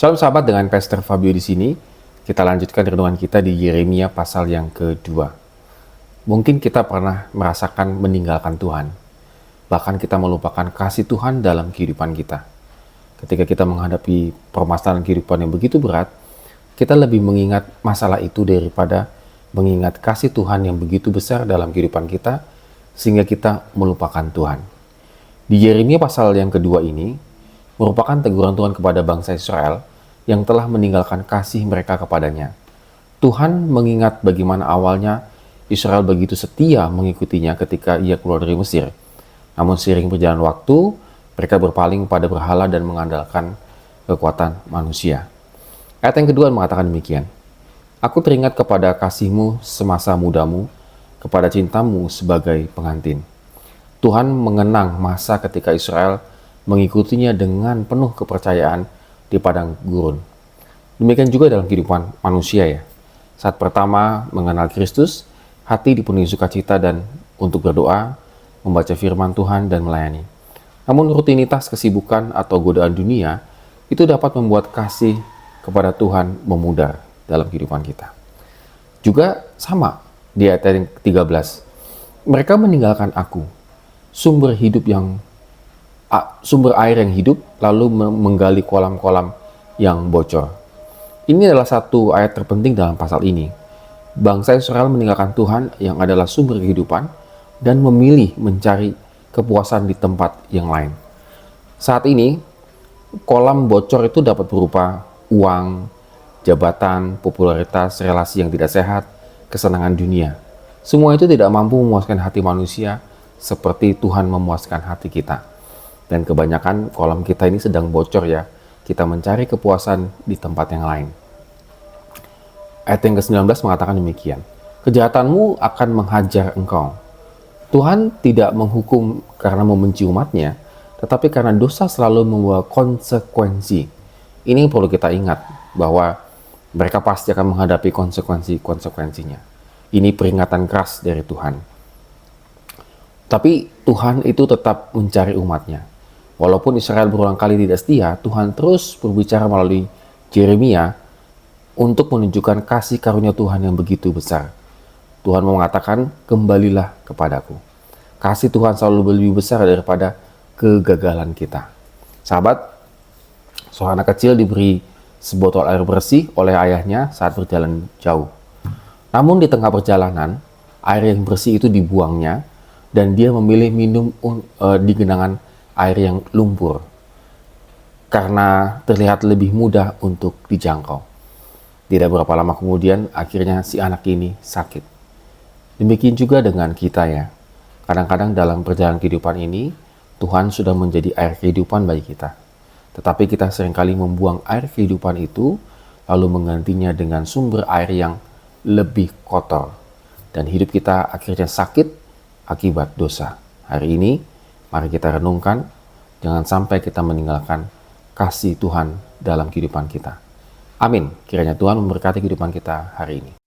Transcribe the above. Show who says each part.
Speaker 1: Shalom sahabat, dengan Pastor Fabio di sini. Kita lanjutkan renungan kita di Yeremia pasal yang kedua. Mungkin kita pernah merasakan meninggalkan Tuhan. Bahkan kita melupakan kasih Tuhan dalam kehidupan kita. Ketika kita menghadapi permasalahan kehidupan yang begitu berat, kita lebih mengingat masalah itu daripada mengingat kasih Tuhan yang begitu besar dalam kehidupan kita, sehingga kita melupakan Tuhan. Di Yeremia pasal yang kedua ini, merupakan teguran Tuhan kepada bangsa Israel yang telah meninggalkan kasih mereka kepadanya. Tuhan mengingat bagaimana awalnya Israel begitu setia mengikutinya ketika ia keluar dari Mesir. Namun seiring berjalan waktu, mereka berpaling pada berhala dan mengandalkan kekuatan manusia. Ayat yang kedua mengatakan demikian. Aku teringat kepada kasihmu semasa mudamu, kepada cintamu sebagai pengantin. Tuhan mengenang masa ketika Israel mengikutinya dengan penuh kepercayaan di padang gurun. Demikian juga dalam kehidupan manusia ya. Saat pertama mengenal Kristus, hati dipenuhi sukacita dan untuk berdoa, membaca firman Tuhan dan melayani. Namun rutinitas, kesibukan atau godaan dunia itu dapat membuat kasih kepada Tuhan memudar dalam kehidupan kita. Juga sama di ayat yang 13. Mereka meninggalkan aku, sumber air yang hidup, lalu menggali kolam-kolam yang bocor. Ini adalah satu ayat terpenting dalam pasal ini. Bangsa Israel meninggalkan Tuhan yang adalah sumber kehidupan dan memilih mencari kepuasan di tempat yang lain. Saat ini, kolam bocor itu dapat berupa uang, jabatan, popularitas, relasi yang tidak sehat, kesenangan dunia. Semua itu tidak mampu memuaskan hati manusia seperti Tuhan memuaskan hati kita. Dan kebanyakan kolam kita ini sedang bocor ya. Kita mencari kepuasan di tempat yang lain. Ayat yang ke-19 mengatakan demikian. Kejahatanmu akan menghajar engkau. Tuhan tidak menghukum karena membenci umatnya, tetapi karena dosa selalu membawa konsekuensi. Ini perlu kita ingat bahwa mereka pasti akan menghadapi konsekuensinya. Ini peringatan keras dari Tuhan. Tapi Tuhan itu tetap mencari umatnya. Walaupun Israel berulang kali tidak setia, Tuhan terus berbicara melalui Yeremia untuk menunjukkan kasih karunia Tuhan yang begitu besar. Tuhan mengatakan, kembalilah kepadaku. Kasih Tuhan selalu lebih besar daripada kegagalan kita. Sahabat, seorang anak kecil diberi sebotol air bersih oleh ayahnya saat berjalan jauh. Namun di tengah perjalanan, air yang bersih itu dibuangnya dan dia memilih minum di genangan air yang lumpur karena terlihat lebih mudah untuk dijangkau. Tidak berapa lama kemudian akhirnya si anak ini sakit. Demikian juga dengan kita ya. Kadang-kadang dalam perjalanan kehidupan ini Tuhan sudah menjadi air kehidupan bagi kita. Tetapi kita seringkali membuang air kehidupan itu lalu menggantinya dengan sumber air yang lebih kotor. Dan hidup kita akhirnya sakit akibat dosa. Hari ini mari kita renungkan, jangan sampai kita meninggalkan kasih Tuhan dalam kehidupan kita. Amin. Kiranya Tuhan memberkati kehidupan kita hari ini.